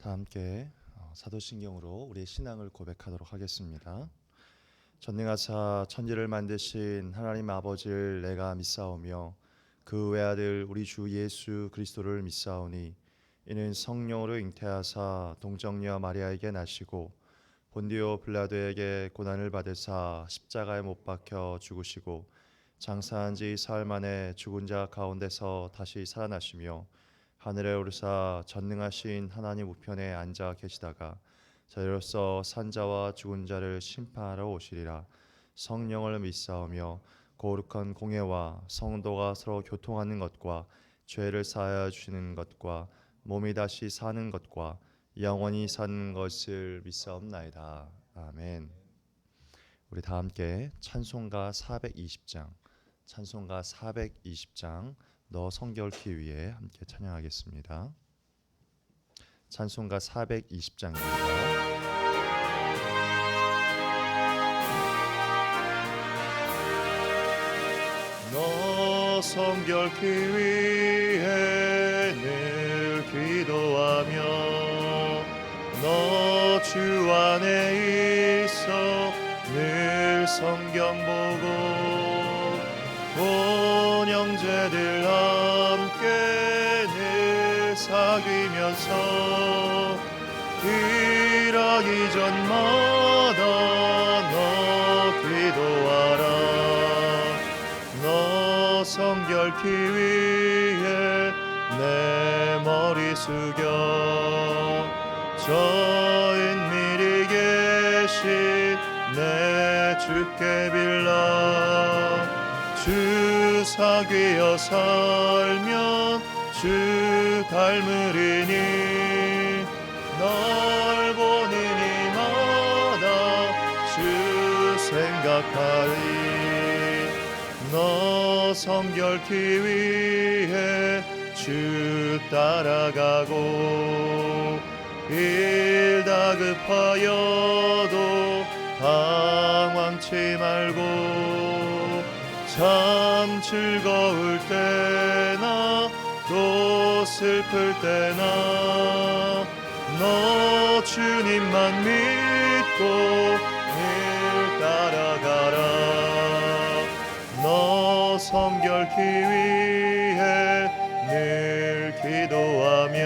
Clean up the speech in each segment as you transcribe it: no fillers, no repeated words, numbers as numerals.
다 함께 사도신경으로 우리의 신앙을 고백하도록 하겠습니다. 전능하사 천지를 만드신 하나님 아버지를 내가 믿사오며 그 외아들 우리 주 예수 그리스도를 믿사오니 이는 성령으로 잉태하사 동정녀 마리아에게 나시고 본디오 빌라도에게 고난을 받으사 십자가에 못 박혀 죽으시고 장사한 지 사흘 만에 죽은 자 가운데서 다시 살아나시며 하늘에 오르사 전능하신 하나님 우편에 앉아 계시다가 저희로서 산자와 죽은 자를 심판하러 오시리라. 성령을 믿사오며 거룩한 공예와 성도가 서로 교통하는 것과 죄를 사하여 주시는 것과 몸이 다시 사는 것과 영원히 사는 것을 믿사옵나이다. 아멘. 우리 다 함께 찬송가 420장 너 성결케 위해 함께 찬양하겠습니다. 찬송가 420장입니다. 너 성결케 위해 늘 기도하며 너 주 안에 있어 늘 성경 보고 온 형제들 함께 늘 사귀면서 일하기 전마다 너 기도하라. 너 성결케 위해 내 머리 숙여 저 은밀히 계신 내 주께 빌라. 주 사귀어 살면 주 닮으리니 널 보는 이마다 주 생각하리. 너 성결케 위해 주 따라가고 일 다급하여도 당황치 말고 참 즐거울 때나 또 슬플 때나 너 주님만 믿고 늘 따라가라. 너 성결케 위해 늘 기도하며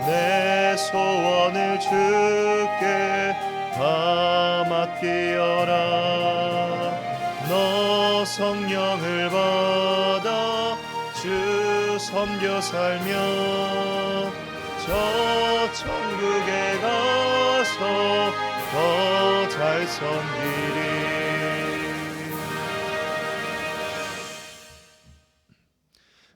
내 소원을 주께 다 맡기어라. 너 성령을 받아 주 섬겨 살면 저 천국에 가서 더 잘 섬기리.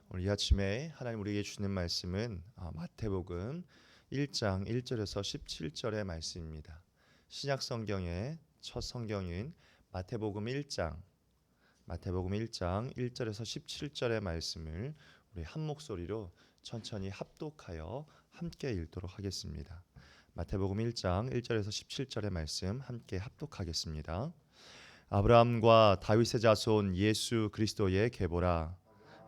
오늘 이 아침에 하나님 우리에게 주는 말씀은 마태복음 1장 1절에서 17절의 말씀입니다. 신약 성경의 첫 성경인 마태복음 1장 1절에서 17절의 말씀을 우리 한 목소리로 천천히 합독하여 함께 읽도록 하겠습니다. 마태복음 1장 1절에서 17절의 말씀 함께 합독하겠습니다. 아브라함과 다윗의 자손 예수 그리스도의 계보라.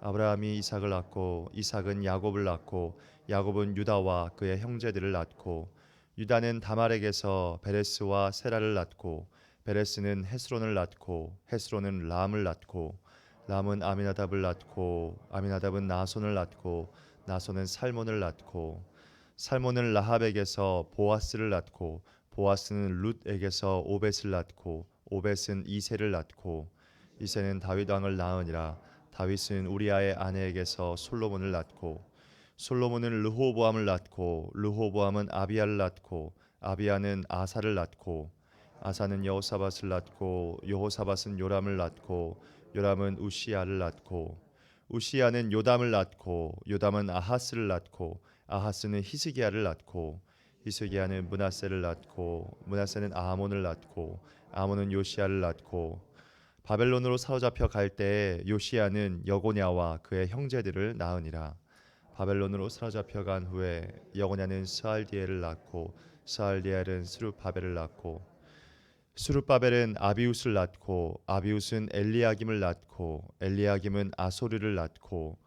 아브라함이 이삭을 낳고 이삭은 야곱을 낳고 야곱은 유다와 그의 형제들을 낳고 유다는 다말에게서 베레스와 세라를 낳고 베레스는 헤스론을 낳고 헤스론은 람을 낳고 람은 아미나답을 낳고 아미나답은 나손을 낳고 나손은 살몬을 낳고 살몬은 라합에게서 보아스를 낳고 보아스는 룻에게서 오벳을 낳고 오벳은 이새를 낳고 이새는 다윗 왕을 낳으니라. 다윗은 우리아의 아내에게서 솔로몬을 낳고 솔로몬은 르호보암을 낳고 르호보암은 아비야를 낳고 아비야는 아사를 낳고 아사는 여호사밧을 낳고 여호사밧은 요람을 낳고 요람은 우시야를 낳고 우시야는 요담을 낳고 요담은 아하스를 낳고 아하스는 히스기야를 낳고 히스기야는 므낫세를 낳고 므낫세는 아몬을 낳고 아몬은 요시야를 낳고 바벨론으로 사로잡혀 갈 때에 요시야는 여고냐와 그의 형제들을 낳으니라. 바벨론으로 사로잡혀 간 후에 여고냐는 스알디엘을 낳고 스알디엘은 스룹바벨을 낳고 스룹바벨은 아비웃을 낳고 아비웃은 엘리야김을 낳고 엘리야김은 아소르를 낳고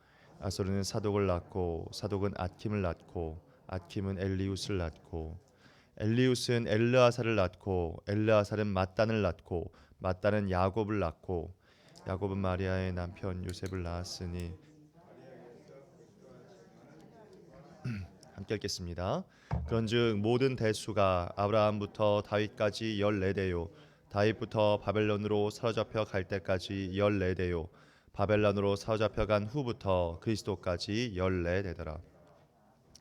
아소르는 사독을 낳고 사독은 앗킴을 낳고 아킴은 엘리웃을 낳고 엘리웃은 엘르아살을 낳고 엘르아살은 mat단을 낳고 mat단은 야곱을 낳고 야곱은 마리아의 남편 요셉을 낳았으니. 함께 읽겠습니다. 그런즉 모든 대수가 아브라함부터 다윗까지 14대요 다윗부터 바벨론으로 사로잡혀 갈 때까지 14대요 바벨론으로 사로잡혀 간 후부터 그리스도까지 14대더라.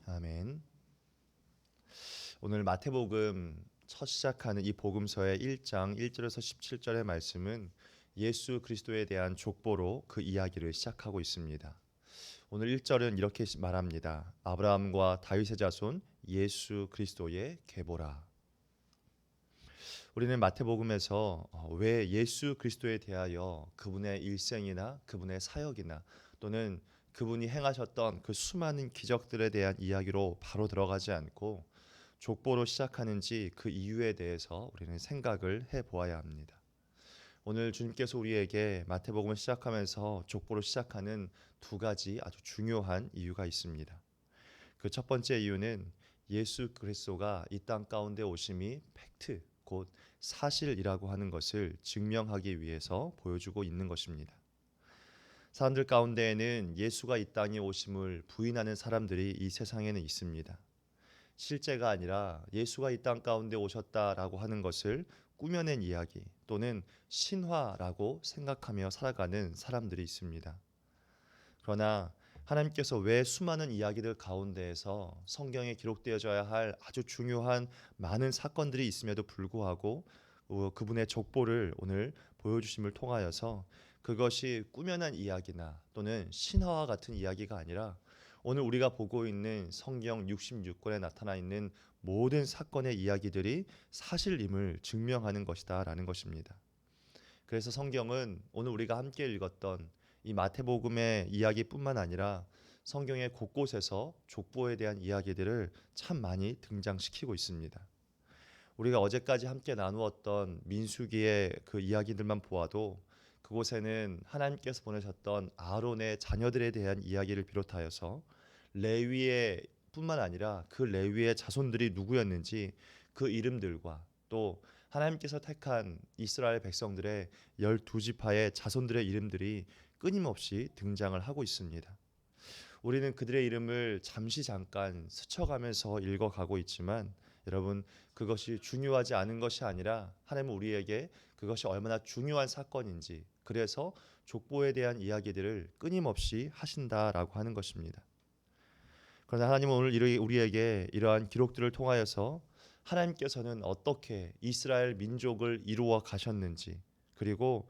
아멘. 오늘 마태복음 첫 시작하는 이 복음서의 1장 1절에서 17절의 말씀은 예수 그리스도에 대한 족보로 그 이야기를 시작하고 있습니다. 오늘 1절은 이렇게 말합니다. 아브라함과 다윗의 자손 예수 그리스도의 계보라. 우리는 마태복음에서 왜 예수 그리스도에 대하여 그분의 일생이나 그분의 사역이나 또는 그분이 행하셨던 그 수많은 기적들에 대한 이야기로 바로 들어가지 않고 족보로 시작하는지 그 이유에 대해서 우리는 생각을 해보아야 합니다. 오늘 주님께서 우리에게 마태복음을 시작하면서 족보로 시작하는 두 가지 아주 중요한 이유가 있습니다. 그 첫 번째 이유는 예수 그리스도가 이 땅 가운데 오심이 팩트, 곧 사실이라고 하는 것을 증명하기 위해서 보여주고 있는 것입니다. 사람들 가운데에는 예수가 이 땅에 오심을 부인하는 사람들이 이 세상에는 있습니다. 실제가 아니라 예수가 이 땅 가운데 오셨다라고 하는 것을 꾸며낸 이야기 또는 신화라고 생각하며 살아가는 사람들이 있습니다. 그러나 하나님께서 왜 수많은 이야기들 가운데에서 성경에 기록되어져야 할 아주 중요한 많은 사건들이 있음에도 불구하고 그분의 족보를 오늘 보여주심을 통하여서 그것이 꾸며낸 이야기나 또는 신화와 같은 이야기가 아니라 오늘 우리가 보고 있는 성경 66권에 나타나 있는 모든 사건의 이야기들이 사실임을 증명하는 것이다라는 것입니다. 그래서 성경은 오늘 우리가 함께 읽었던 이 마태복음의 이야기뿐만 아니라 성경의 곳곳에서 족보에 대한 이야기들을 참 많이 등장시키고 있습니다. 우리가 어제까지 함께 나누었던 민수기의 그 이야기들만 보아도 그곳에는 하나님께서 보내셨던 아론의 자녀들에 대한 이야기를 비롯하여서 레위의 뿐만 아니라 그 레위의 자손들이 누구였는지 그 이름들과 또 하나님께서 택한 이스라엘 백성들의 12지파의 자손들의 이름들이 끊임없이 등장을 하고 있습니다. 우리는 그들의 이름을 잠깐 스쳐가면서 읽어가고 있지만 여러분, 그것이 중요하지 않은 것이 아니라 하나님은 우리에게 그것이 얼마나 중요한 사건인지, 그래서 족보에 대한 이야기들을 끊임없이 하신다라고 하는 것입니다. 그러나 하나님은 오늘 우리에게 이러한 기록들을 통하여서 하나님께서는 어떻게 이스라엘 민족을 이루어 가셨는지, 그리고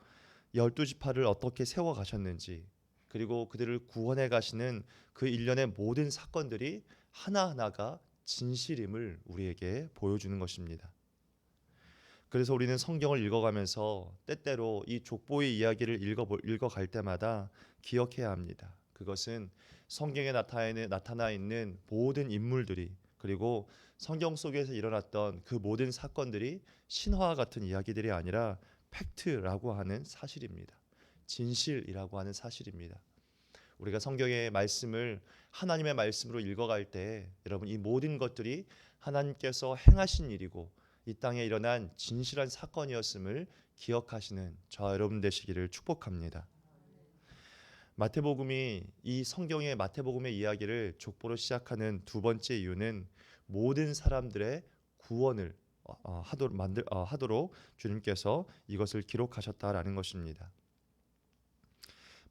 12지파를 어떻게 세워 가셨는지, 그리고 그들을 구원해 가시는 그 일련의 모든 사건들이 하나하나가 진실임을 우리에게 보여주는 것입니다. 그래서 우리는 성경을 읽어가면서 때때로 이 족보의 이야기를 읽어갈 때마다 기억해야 합니다. 그것은 성경에 나타나 있는 모든 인물들이, 그리고 성경 속에서 일어났던 그 모든 사건들이 신화와 같은 이야기들이 아니라 팩트라고 하는 사실입니다. 진실이라고 하는 사실입니다. 우리가 성경의 말씀을 하나님의 말씀으로 읽어갈 때 여러분, 이 모든 것들이 하나님께서 행하신 일이고 이 땅에 일어난 진실한 사건이었음을 기억하시는 저와 여러분 되시기를 축복합니다. 마태복음이 이 성경의 마태복음의 이야기를 족보로 시작하는 두 번째 이유는 모든 사람들의 구원을 하도록 주님께서 이것을 기록하셨다라는 것입니다.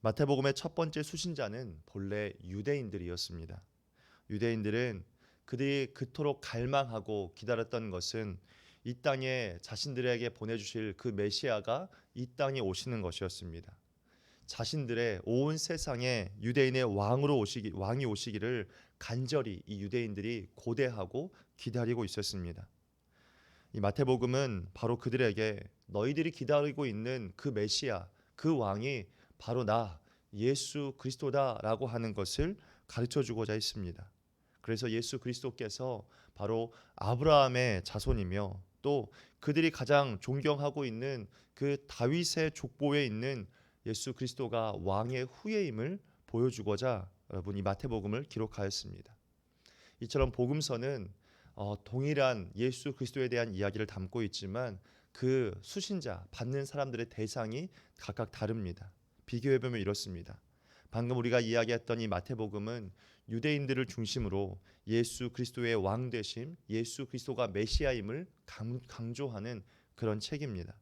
마태복음의 첫 번째 수신자는 본래 유대인들이었습니다. 유대인들은 그들이 그토록 갈망하고 기다렸던 것은 이 땅에 자신들에게 보내주실 그 메시아가 이 땅에 오시는 것이었습니다. 자신들의 온 세상에 유대인의 왕이 오시기를 간절히 이 유대인들이 고대하고 기다리고 있었습니다. 이 마태복음은 바로 그들에게 너희들이 기다리고 있는 그 메시아, 그 왕이 바로 나 예수 그리스도다라고 하는 것을 가르쳐 주고자 했습니다. 그래서 예수 그리스도께서 바로 아브라함의 자손이며 또 그들이 가장 존경하고 있는 그 다윗의 족보에 있는 예수 그리스도가 왕의 후예임을 보여주고자 여러분 이 마태복음을 기록하였습니다. 이처럼 복음서는 동일한 예수 그리스도에 대한 이야기를 담고 있지만 그 수신자 받는 사람들의 대상이 각각 다릅니다. 비교해 보면 이렇습니다. 방금 우리가 이야기했던 이 마태복음은 유대인들을 중심으로 예수 그리스도의 왕 되심, 예수 그리스도가 메시아임을 강조하는 그런 책입니다.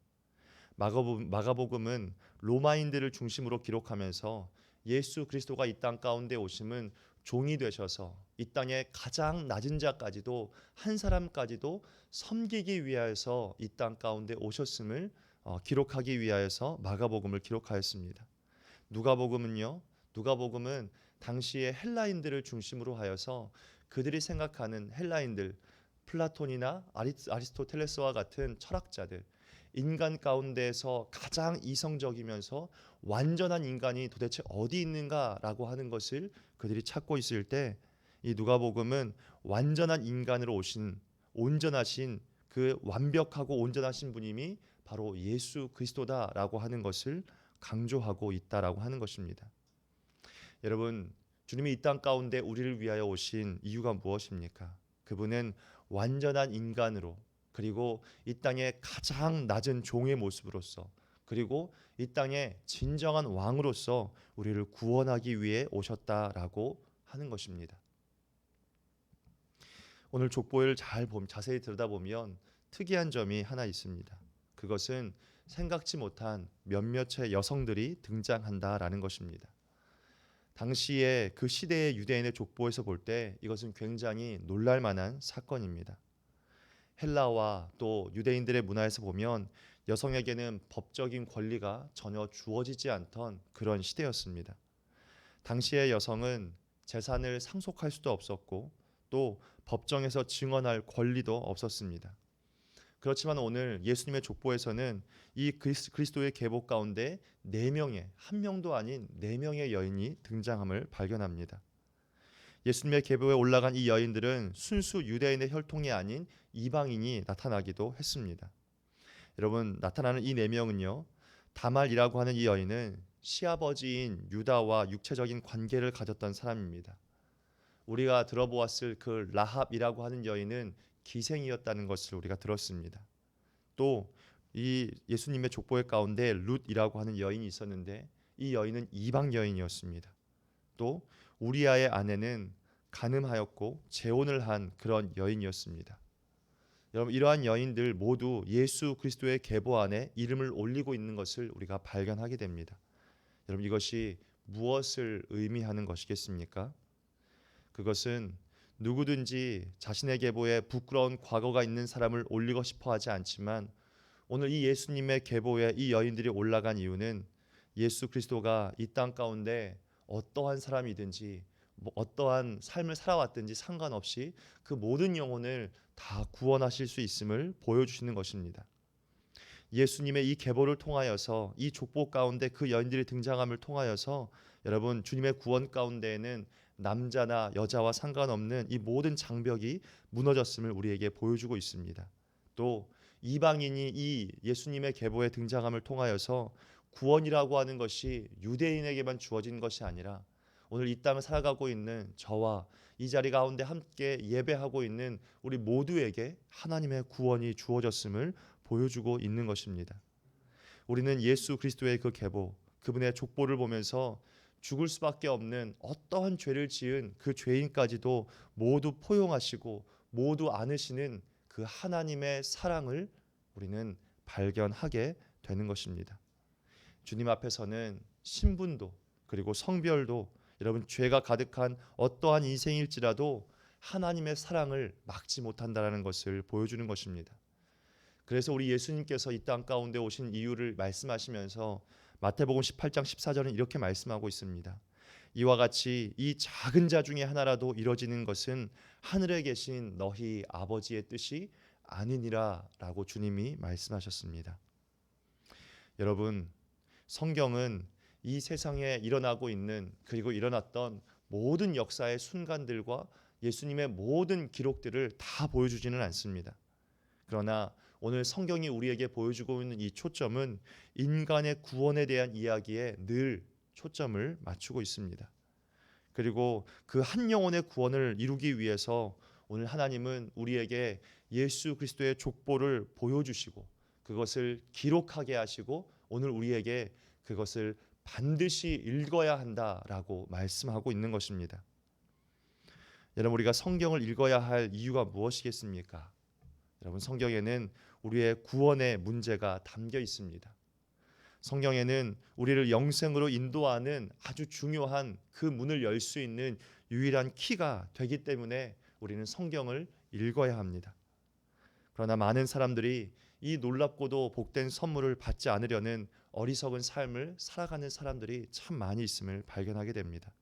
마가복음은 로마인들을 중심으로 기록하면서 예수 그리스도가 이 땅 가운데 오심은 종이 되셔서 이 땅의 가장 낮은 자까지도 한 사람까지도 섬기기 위하여서 이 땅 가운데 오셨음을 기록하기 위하여서 마가복음을 기록하였습니다. 누가복음은 당시의 헬라인들을 중심으로 하여서 그들이 생각하는 헬라인들, 플라톤이나 아리스토텔레스와 같은 철학자들, 인간 가운데에서 가장 이성적이면서 완전한 인간이 도대체 어디 있는가라고 하는 것을 그들이 찾고 있을 때 이 누가복음은 완전한 인간으로 오신 온전하신 그 완벽하고 온전하신 분임이 바로 예수 그리스도다라고 하는 것을 강조하고 있다라고 하는 것입니다. 여러분, 주님이 이 땅 가운데 우리를 위하여 오신 이유가 무엇입니까? 그분은 완전한 인간으로, 그리고 이 땅의 가장 낮은 종의 모습으로서, 그리고 이 땅의 진정한 왕으로서 우리를 구원하기 위해 오셨다라고 하는 것입니다. 오늘 족보를 자세히 들여다보면 특이한 점이 하나 있습니다. 그것은 생각지 못한 몇몇의 여성들이 등장한다라는 것입니다. 당시에 그 시대의 유대인의 족보에서 볼 때 이것은 굉장히 놀랄 만한 사건입니다. 헬라와 또 유대인들의 문화에서 보면 여성에게는 법적인 권리가 전혀 주어지지 않던 그런 시대였습니다. 당시의 여성은 재산을 상속할 수도 없었고 또 법정에서 증언할 권리도 없었습니다. 그렇지만 오늘 예수님의 족보에서는 이 그리스도의 계보 가운데 4명의, 한 명도 아닌 4명의 여인이 등장함을 발견합니다. 예수님의 계보에 올라간 이 여인들은 순수 유대인의 혈통이 아닌 이방인이 나타나기도 했습니다. 여러분, 나타나는 이 4명은요, 다말이라고 하는 이 여인은 시아버지인 유다와 육체적인 관계를 가졌던 사람입니다. 우리가 들어보았을 그 라합이라고 하는 여인은 기생이었다는 것을 우리가 들었습니다. 또 이 예수님의 족보의 가운데 룻이라고 하는 여인이 있었는데 이 여인은 이방 여인이었습니다. 또 우리아의 아내는 간음하였고 재혼을 한 그런 여인이었습니다. 여러분, 이러한 여인들 모두 예수 그리스도의 계보 안에 이름을 올리고 있는 것을 우리가 발견하게 됩니다. 여러분, 이것이 무엇을 의미하는 것이겠습니까? 그것은 누구든지 자신의 계보에 부끄러운 과거가 있는 사람을 올리고 싶어 하지 않지만 오늘 이 예수님의 계보에 이 여인들이 올라간 이유는 예수 그리스도가 이 땅 가운데 어떠한 사람이든지 어떠한 삶을 살아왔든지 상관없이 그 모든 영혼을 다 구원하실 수 있음을 보여주시는 것입니다. 예수님의 이 계보를 통하여서 이 족보 가운데 그 여인들이 등장함을 통하여서 여러분, 주님의 구원 가운데에는 남자나 여자와 상관없는 이 모든 장벽이 무너졌음을 우리에게 보여주고 있습니다. 또 이방인이 이 예수님의 계보에 등장함을 통하여서 구원이라고 하는 것이 유대인에게만 주어진 것이 아니라 오늘 이 땅을 살아가고 있는 저와 이 자리 가운데 함께 예배하고 있는 우리 모두에게 하나님의 구원이 주어졌음을 보여주고 있는 것입니다. 우리는 예수 그리스도의 그 계보, 그분의 족보를 보면서 죽을 수밖에 없는 어떠한 죄를 지은 그 죄인까지도 모두 포용하시고 모두 안으시는 그 하나님의 사랑을 우리는 발견하게 되는 것입니다. 주님 앞에서는 신분도 그리고 성별도 여러분 죄가 가득한 어떠한 인생일지라도 하나님의 사랑을 막지 못한다는 것을 보여주는 것입니다. 그래서 우리 예수님께서 이 땅 가운데 오신 이유를 말씀하시면서 마태복음 18장 14절은 이렇게 말씀하고 있습니다. 이와 같이 이 작은 자 중에 하나라도 이루어지는 것은 하늘에 계신 너희 아버지의 뜻이 아니니라 라고 주님이 말씀하셨습니다. 여러분, 성경은 이 세상에 일어나고 있는 그리고 일어났던 모든 역사의 순간들과 예수님의 모든 기록들을 다 보여주지는 않습니다. 그러나 오늘 성경이 우리에게 보여주고 있는 이 초점은 인간의 구원에 대한 이야기에 늘 초점을 맞추고 있습니다. 그리고 그 한 영혼의 구원을 이루기 위해서 오늘 하나님은 우리에게 예수 그리스도의 족보를 보여주시고 그것을 기록하게 하시고 오늘 우리에게 그것을 반드시 읽어야 한다라고 말씀하고 있는 것입니다. 여러분, 우리가 성경을 읽어야 할 이유가 무엇이겠습니까? 여러분, 성경에는 우리의 구원의 문제가 담겨 있습니다. 성경에는 우리를 영생으로 인도하는 아주 중요한 그 문을 열 수 있는 유일한 키가 되기 때문에 우리는 성경을 읽어야 합니다. 그러나 많은 사람들이 이 놀랍고도 복된 선물을 받지 않으려는 어리석은 삶을 살아가는 사람들이 참 많이 있음을 발견하게 됩니다.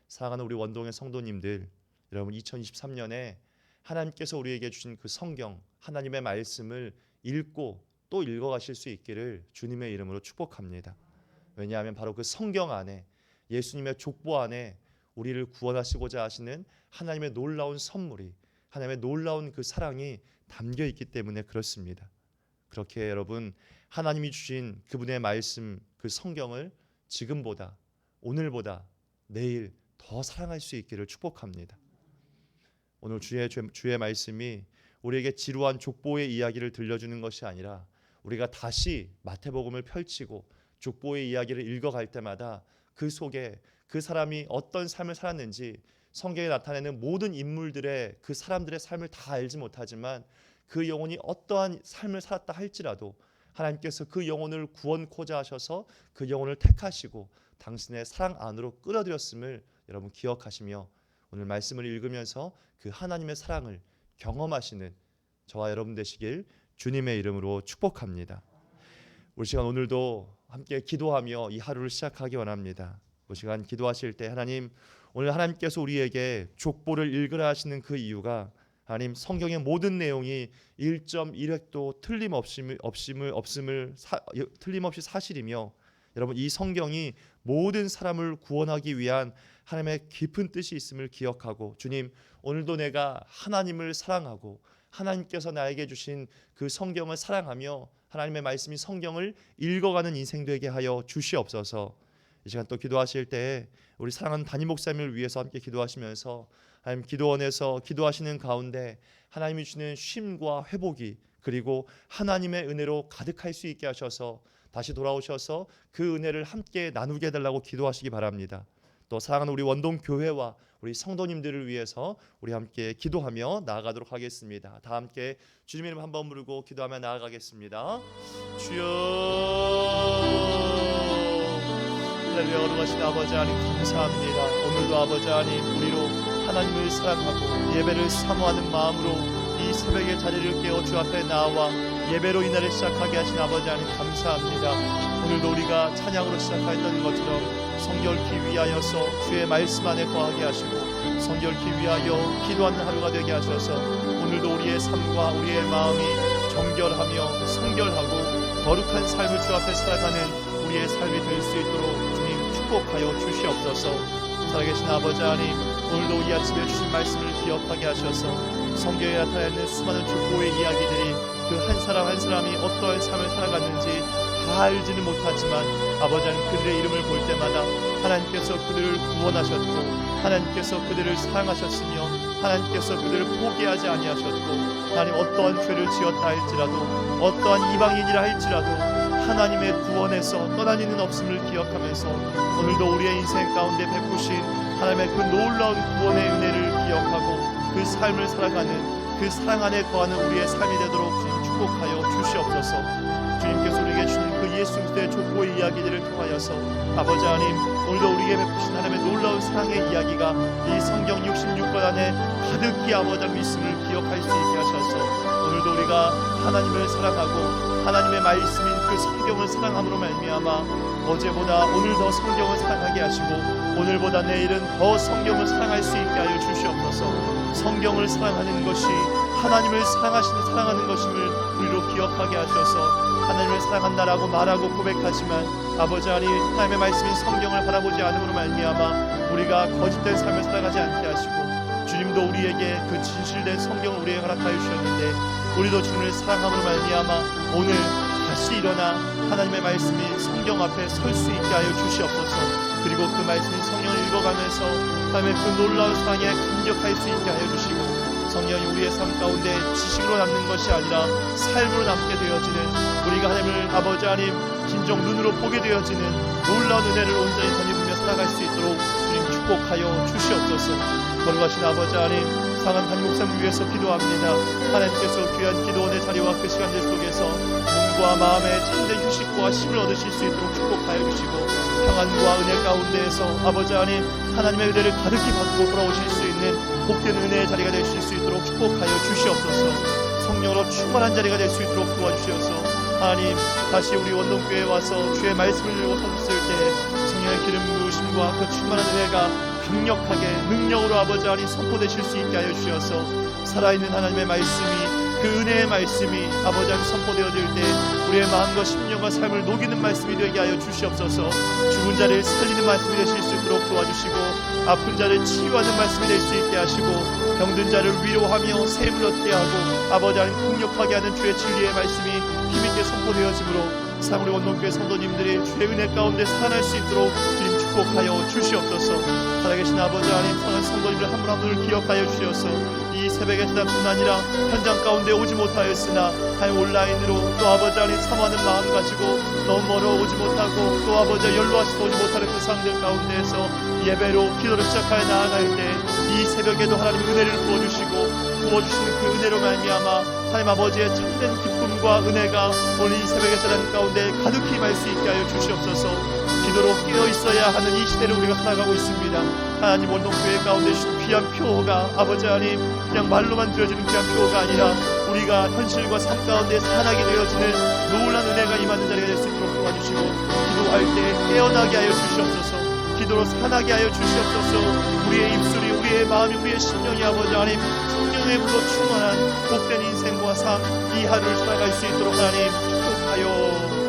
사랑하는 우리 원동의 성도님들, 여러분, 2023년에 하나님께서 우리에게 주신 그 성경, 하나님의 말씀을 읽고 또 읽어가실 수 있기를 주님의 이름으로 축복합니다. 왜냐하면 바로 그 성경 안에, 예수님의 족보 안에 우리를 구원하시고자 하시는 하나님의 놀라운 선물이, 하나님의 놀라운 그 사랑이 담겨 있기 때문에 그렇습니다. 그렇게 여러분, 하나님이 주신 그분의 말씀, 그 성경을 지금보다, 오늘보다, 내일 더 사랑할 수 있기를 축복합니다. 오늘 주의 말씀이 우리에게 지루한 족보의 이야기를 들려주는 것이 아니라 우리가 다시 마태복음을 펼치고 족보의 이야기를 읽어갈 때마다 그 속에 그 사람이 어떤 삶을 살았는지, 성경에 나타내는 모든 인물들의 그 사람들의 삶을 다 알지 못하지만 그 영혼이 어떠한 삶을 살았다 할지라도 하나님께서 그 영혼을 구원코자 하셔서 그 영혼을 택하시고 당신의 사랑 안으로 끌어들였음을 여러분 기억하시며 오늘 말씀을 읽으면서 그 하나님의 사랑을 경험하시는 저와 여러분 되시길 주님의 이름으로 축복합니다. 우리 시간 오늘도 함께 기도하며 이 하루를 시작하기 원합니다. 그 시간 기도하실 때 하나님, 오늘 하나님께서 우리에게 족보를 읽으라 하시는 그 이유가 하나님, 성경의 모든 내용이 1.1획도 틀림없이 사실이며 여러분, 이 성경이 모든 사람을 구원하기 위한 하나님의 깊은 뜻이 있음을 기억하고, 주님, 오늘도 내가 하나님을 사랑하고 하나님께서 나에게 주신 그 성경을 사랑하며 하나님의 말씀이 성경을 읽어가는 인생 되게 하여 주시옵소서. 이 시간 또 기도하실 때 우리 사랑하는 담임 목사님을 위해서 함께 기도하시면서 하나님, 기도원에서 기도하시는 가운데 하나님이 주시는 쉼과 회복이, 그리고 하나님의 은혜로 가득할 수 있게 하셔서 다시 돌아오셔서 그 은혜를 함께 나누게 해달라고 기도하시기 바랍니다. 또 사랑하는 우리 원동교회와 우리 성도님들을 위해서 우리 함께 기도하며 나아가도록 하겠습니다. 다 함께 주님의 이름 한번 부르고 기도하며 나아가겠습니다. 주여, 할렐루야. 거룩하신 아버지 하나님, 감사합니다. 오늘도 아버지 하나님, 우리로 하나님을 사랑하고 예배를 사모하는 마음으로 이 새벽의 자리를 깨어 주 앞에 나와 예배로 이 날을 시작하게 하신 아버지 하나님, 감사합니다. 오늘도 우리가 찬양으로 시작하였던 것처럼 성결케 위하여서 주의 말씀 안에 거하게 하시고 성결케 위하여 기도하는 하루가 되게 하셔서 오늘도 우리의 삶과 우리의 마음이 정결하며 성결하고 거룩한 삶을 주 앞에 살아가는 우리의 삶이 될 수 있도록 주님 축복하여 주시옵소서. 살아계신 아버지 하나님, 오늘도 이 아침에 주신 말씀을 기억하게 하셔서 성경에 나타나는 수많은 족보의 이야기들이 그 한 사람 한 사람이 어떠한 삶을 살아갔는지 다 알지는 못하지만 아버지 하나님, 그들의 이름을 볼 때마다 하나님께서 그들을 구원하셨고 하나님께서 그들을 사랑하셨으며 하나님께서 그들을 포기하지 아니하셨고 하나님, 어떠한 죄를 지었다 할지라도 어떠한 이방인이라 할지라도 하나님의 구원에서 떠난 이는 없음을 기억하면서 오늘도 우리의 인생 가운데 베푸신 하나님의 그 놀라운 구원의 은혜를 기억하고 그 삶을 살아가는 그 사랑 안에 거하는 우리의 삶이 되도록 주님 축복하여 주시옵소서. 주님께서 우리에게 주신 그 예수 그리스도의 족보의 이야기들을 통하여서 아버지 하나님, 오늘도 우리에게 베푸신 하나님의 놀라운 사랑의 이야기가 이 성경 66권 안에 가득히 아버지 하나님 있음을 기억할 수 있게 하셔서 오늘도 우리가 하나님을 사랑하고 하나님의 말씀인 그 성경을 사랑함으로 말미암아 어제보다 오늘 더 성경을 사랑하게 하시고 오늘보다 내일은 더 성경을 사랑할 수 있게 하여 주시옵소서. 성경을 사랑하는 것이 하나님을 사랑하는 것임을 우리로 기억하게 하셔서 하나님을 사랑한다라고 말하고 고백하지만 아버지 하나님의 말씀인 성경을 바라보지 않음으로 말미암아 우리가 거짓된 삶을 살아가지 않게 하시고 주님도 우리에게 그 진실된 성경을 우리에게 허락하여 주셨는데 우리도 주님을 사랑함으로 말미암아 오늘 다시 일어나 하나님의 말씀이 성경 앞에 설 수 있게 하여 주시옵소서. 그리고 그 말씀을 성령을 읽어가면서 하나님의 그 놀라운 사랑에 감격할 수 있게 하여 주시고, 성령이 우리의 삶 가운데 지식으로 남는 것이 아니라 삶으로 남게 되어지는, 우리가 하나님을 아버지 하나님 진정 눈으로 보게 되어지는 놀라운 은혜를 온전히 덧입으며 살아갈 수 있도록 주님 축복하여 주시옵소서. 거룩하신 아버지 하나님, 상한 한 목사님 위해서 기도합니다. 하나님께서 귀한 기도원의 자리와 그 시간들 속에서 몸과 마음의 참된 휴식과 힘을 얻으실 수 있도록 축복하여 주시고, 평안과 은혜 가운데에서 아버지 하나님 하나님의 은혜를 가득히 받고 돌아오실 수 있는 복된 은혜의 자리가 되실 수 있도록 축복하여 주시옵소서. 성령으로 충만한 자리가 될 수 있도록 도와주시옵소서. 하나님, 다시 우리 원동교회에 와서 주의 말씀을 들고 섰을 때 성령의 기름 부으심과 그 충만한 은혜가 강력하게 능력으로 아버지 하나님 선포되실 수 있게 하여 주셔서, 살아있는 하나님의 말씀이, 그 은혜의 말씀이 아버지 하나님 선포되어질 때 우리의 마음과 심령과 삶을 녹이는 말씀이 되게 하여 주시옵소서. 죽은 자를 살리는 말씀이 되실 수 있도록 도와주시고, 아픈 자를 치유하는 말씀이 될 수 있게 하시고, 병든 자를 위로하며 샘을 얻게 하고 아버지 하나님 강력하게 하는 주의 진리의 말씀이 힘있게 선포되어지므로 사무리 원동교회 성도님들이 주의 은혜 가운데 살아날 수 있도록 주님 축복하여 주시옵소서. 살아계신 아버지 하나님, 성한 성도님들 한 분 한 분을 기억하여 주셔서 이 새벽에 뿐 아니라 현장 가운데 오지 못하였으나 하나님 온라인으로 또 아버지 하나님 사모하는 마음 가지고 너무 멀어 오지 못하고 또 아버지 연로하시고 오지 못하는 그 상황들 가운데에서 예배로 기도를 시작하여 나아갈 때 이 새벽에도 하나님 은혜를 부어주시는 그 은혜로 말미암아 하나님 아버지의 참된 기쁨과 은혜가 오늘 이 새벽의 자단 가운데 가득히 임할 수 있게 하여 주시옵소서. 기도로 깨어 있어야 하는 이 시대를 우리가 살아가고 있습니다. 하나님, 원동교회 가운데 귀한 표가 아버지 하나님 그냥 말로만 들려지는 귀한 표가 아니라 우리가 현실과 삶 가운데 살아나게 되어지는 놀라운 은혜가 임하는 자리가 될 수 있도록 도와주시고, 기도할 때 깨어나게 하여 주시옵소서. 기도로 산하게 하여 주시옵소서. 우리의 입술이, 우리의 마음이, 우리의 심령이 아버지 하나님 성령의 불로 충만한 복된 인생과 삶, 이 하루를 살아갈 수 있도록 하나님 축복하여